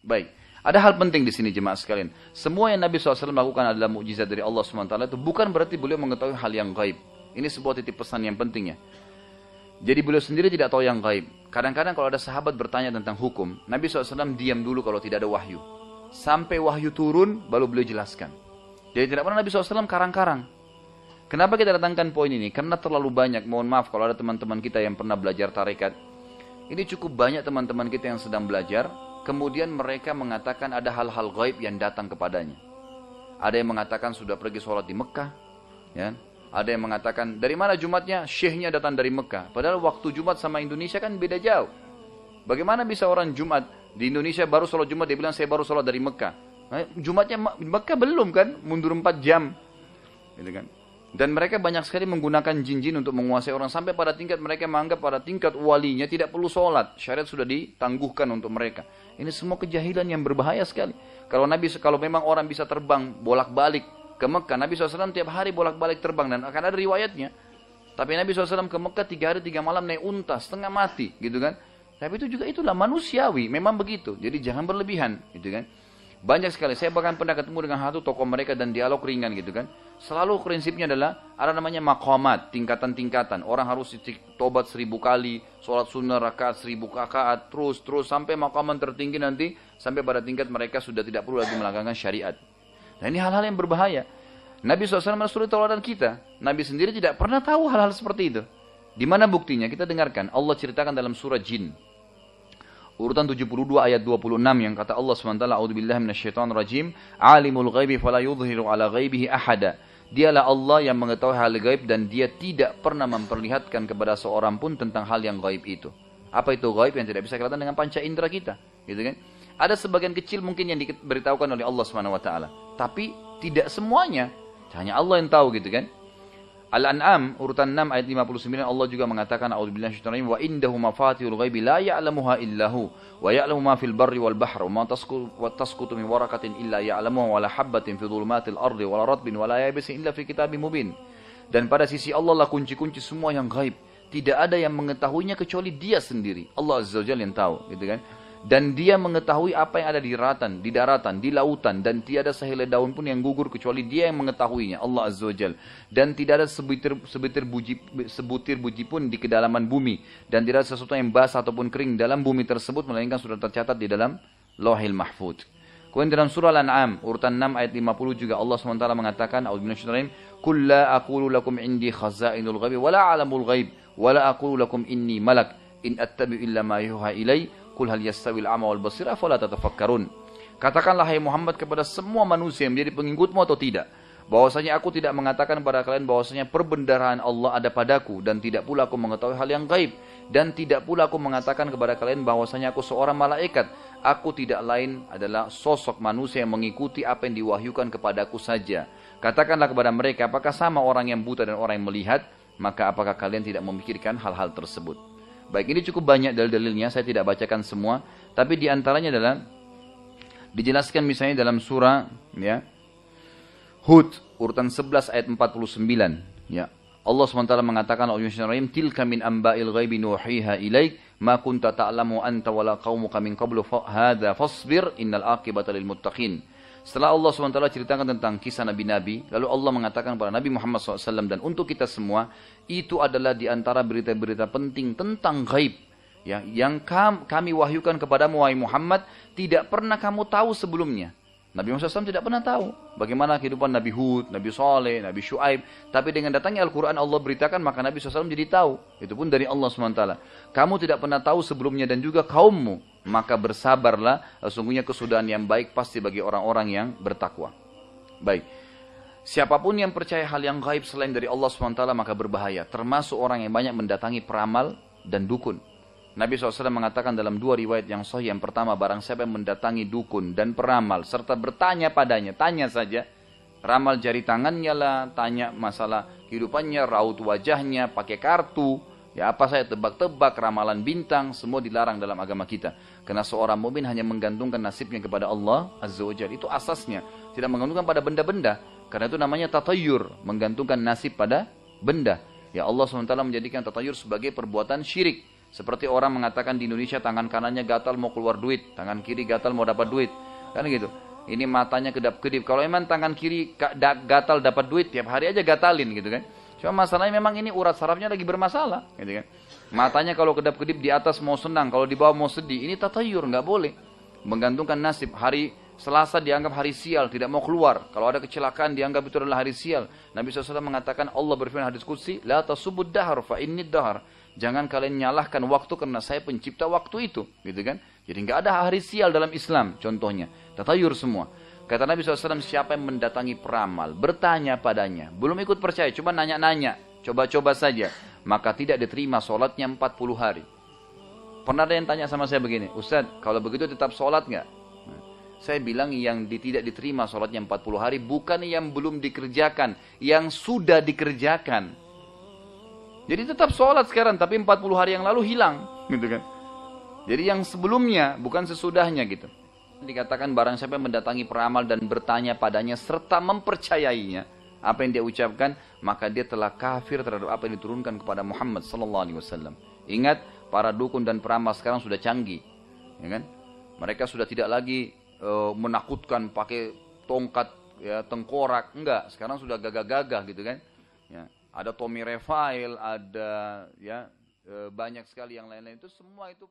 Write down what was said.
Baik. Ada hal penting di sini jemaah sekalian. Semua yang Nabi SAW lakukan adalah mukjizat dari Allah SWT, itu bukan berarti beliau mengetahui hal yang gaib. Ini sebuah titip pesan yang penting ya. Jadi beliau sendiri tidak tahu yang gaib. Kadang-kadang kalau ada sahabat bertanya tentang hukum, Nabi SAW diam dulu kalau tidak ada wahyu. Sampai wahyu turun, baru beliau jelaskan. Jadi tidak pernah Nabi SAW karang-karang. Kenapa kita datangkan poin ini? Karena terlalu banyak, mohon maaf kalau ada teman-teman kita yang pernah belajar tarekat. Ini cukup banyak teman-teman kita yang sedang belajar, kemudian mereka mengatakan ada hal-hal gaib yang datang kepadanya. Ada yang mengatakan sudah pergi sholat di Mekah. Ya. Ada yang mengatakan, dari mana Jumatnya? Syekhnya datang dari Mekah. Padahal waktu Jumat sama Indonesia kan beda jauh. Bagaimana bisa orang Jumat di Indonesia baru sholat Jumat, dia bilang saya baru sholat dari Mekah. Jumatnya Mekah belum kan? Mundur 4 jam. Gitu kan? Dan mereka banyak sekali menggunakan jin-jin untuk menguasai orang. Sampai pada tingkat mereka menganggap pada tingkat walinya tidak perlu sholat. Syariat sudah ditangguhkan untuk mereka. Ini semua kejahilan yang berbahaya sekali. Kalau memang orang bisa terbang bolak-balik ke Mekah, Nabi SAW tiap hari bolak-balik terbang. Dan akan ada riwayatnya. Tapi Nabi SAW ke Mekah 3 hari 3 malam naik unta, setengah mati. Gitu kan. Tapi itu juga itulah manusiawi. Memang begitu. Jadi jangan berlebihan. Gitu kan. Banyak sekali, saya bahkan pernah ketemu dengan satu tokoh mereka dan dialog ringan gitu kan. Selalu prinsipnya adalah, ada namanya maqamat, tingkatan-tingkatan. Orang harus tobat 1000 kali, sholat sunnah rakaat 1000 rakaat, terus sampai maqaman tertinggi nanti, sampai pada tingkat mereka sudah tidak perlu lagi melanggar syariat. Nah ini hal-hal yang berbahaya. Nabi SAW menurut tauladan kita, Nabi sendiri tidak pernah tahu hal-hal seperti itu. Di mana buktinya? Kita dengarkan, Allah ceritakan dalam surah Jin. Urutan 72 ayat 26 yang kata Allah SWT, A'udzubillahi minasyaitonirrajim, Alimul ghaibi fala yudhiru ala ghaibihi ahada. Dialah Allah yang mengetahui hal gaib dan dia tidak pernah memperlihatkan kepada seorang pun tentang hal yang gaib itu. Apa itu gaib yang tidak bisa kelihatan dengan panca indera kita, gitu kan? Ada sebagian kecil mungkin yang diberitahukan oleh Allah SWT, tapi tidak semuanya. Hanya Allah yang tahu, gitu kan? Al-An'am urutan 6 ayat 59 Allah juga mengatakan a'udzubillahi minasyaitonir rajim wa indahu mafatihul ghaibi la ya'lamuha illahu wa ya'lamu ma fil barri wal bahri wa ma tasqutu min waraqatin illa ya'lamuha wa la habatin fi dhulumatil ardi wa la ratbin wa la yabisin illa fi kitabim mubin. Dan pada sisi Allah lah kunci-kunci semua yang gaib. Tidak ada yang mengetahuinya kecuali Dia sendiri. Allah Azza wa Jalla yang tahu, gitu kan? Dan Dia mengetahui apa yang ada di daratan, di lautan, dan tiada sehelai daun pun yang gugur kecuali Dia yang mengetahuinya, Allah Azza wa Jalla. Dan tidak ada sebutir buji pun di kedalaman bumi, dan tidak ada sesuatu yang basah ataupun kering dalam bumi tersebut melainkan sudah tercatat di dalam Lauhil Mahfuz. Kemudian dalam surah Al-An'am urutan 6 ayat 50 juga Allah SWT mengatakan, a'udzubillahi qul la aqulu lakum indi khazainul ghaib wa la a'lamul ghaib wa la aqulu lakum inni malak in attabi'u illa ma yuha ilai. Qul hal yastawil a'ma wal basir afala tatafakkarun. Katakanlah hai Muhammad kepada semua manusia yang menjadi pengikutmu atau tidak, bahwasanya aku tidak mengatakan kepada kalian bahwasanya perbendaharaan Allah ada padaku, dan tidak pula aku mengetahui hal yang gaib, dan tidak pula aku mengatakan kepada kalian bahwasanya aku seorang malaikat. Aku tidak lain adalah sosok manusia yang mengikuti apa yang diwahyukan kepadaku saja. Katakanlah kepada mereka, apakah sama orang yang buta dan orang yang melihat? Maka apakah kalian tidak memikirkan hal-hal tersebut? Baik, ini cukup banyak dalil-dalilnya, saya tidak bacakan semua, tapi diantaranya adalah dijelaskan misalnya dalam surah ya, Hud urutan 11 ayat 49 ya. Allah SWT mengatakan, tilka min amba'il ghaibi nuhiha ilaik ma kunta ta'lamu anta wala qaumuka min qablu hadza fasbir innal aqibata lil muttaqin. Setelah Allah SWT ceritakan tentang kisah Nabi-Nabi, lalu Allah mengatakan kepada Nabi Muhammad SAW dan untuk kita semua, itu adalah diantara berita-berita penting tentang gaib ya, yang kami wahyukan kepadamu wahai Muhammad, tidak pernah kamu tahu sebelumnya. Nabi Muhammad SAW tidak pernah tahu bagaimana kehidupan Nabi Hud, Nabi Saleh, Nabi Shu'aib. Tapi dengan datangnya Al-Quran Allah beritakan, maka Nabi SAW jadi tahu. Itu pun dari Allah SWT. Kamu tidak pernah tahu sebelumnya dan juga kaummu. Maka bersabarlah, sesungguhnya kesudahan yang baik pasti bagi orang-orang yang bertakwa. Baik. Siapapun yang percaya hal yang gaib selain dari Allah SWT maka berbahaya. Termasuk orang yang banyak mendatangi peramal dan dukun. Nabi SAW mengatakan dalam 2 riwayat yang sahih, yang pertama, barang siapa yang mendatangi dukun dan peramal serta bertanya padanya, tanya saja, ramal jari tangannya lah, tanya masalah kehidupannya, raut wajahnya, pakai kartu, ya apa saya tebak-tebak, ramalan bintang, semua dilarang dalam agama kita. Karena seorang mukmin hanya menggantungkan nasibnya kepada Allah Azza wa Jalla, itu asasnya, tidak menggantungkan pada benda-benda. Karena itu namanya tatayur, menggantungkan nasib pada benda. Ya Allah SWT menjadikan tatayur sebagai perbuatan syirik. Seperti orang mengatakan di Indonesia tangan kanannya gatal mau keluar duit, tangan kiri gatal mau dapat duit. Kan gitu. Ini matanya kedap-kedip. Kalau emang tangan kiri gatal dapat duit, tiap hari aja gatalin gitu kan. Cuma masalahnya memang ini urat sarafnya lagi bermasalah, gitu kan. Matanya kalau kedap-kedip di atas mau senang, kalau di bawah mau sedih. Ini tatayur, nggak boleh. Menggantungkan nasib. Hari Selasa dianggap hari sial, tidak mau keluar. Kalau ada kecelakaan dianggap itu adalah hari sial. Nabi SAW mengatakan, Allah berfirman hadis qudsi, la tasubud dahar fa inni dahar. Jangan kalian nyalahkan waktu karena saya pencipta waktu itu, gitu kan? Jadi nggak ada hari sial dalam Islam, contohnya. Tatayur semua. Kata Nabi SAW, siapa yang mendatangi peramal, bertanya padanya, belum ikut percaya, cuma nanya-nanya, coba-coba saja, maka tidak diterima sholatnya 40 hari. Pernah ada yang tanya sama saya begini, Ustaz, kalau begitu tetap sholat nggak? Saya bilang yang tidak diterima sholatnya 40 hari bukan yang belum dikerjakan, yang sudah dikerjakan. Jadi tetap sholat sekarang, tapi 40 hari yang lalu hilang, gitu kan? Jadi yang sebelumnya, bukan sesudahnya gitu. Dikatakan barang siapa yang mendatangi peramal dan bertanya padanya serta mempercayainya apa yang dia ucapkan, maka dia telah kafir terhadap apa yang diturunkan kepada Muhammad sallallahu alaihi wasallam. Ingat, para dukun dan peramal sekarang sudah canggih, ya kan? Mereka sudah tidak lagi menakutkan pakai tongkat ya tengkorak, enggak, sekarang sudah gagah-gagah gitu kan ya, ada Tommy Refail, ada ya banyak sekali yang lain-lain, itu semua itu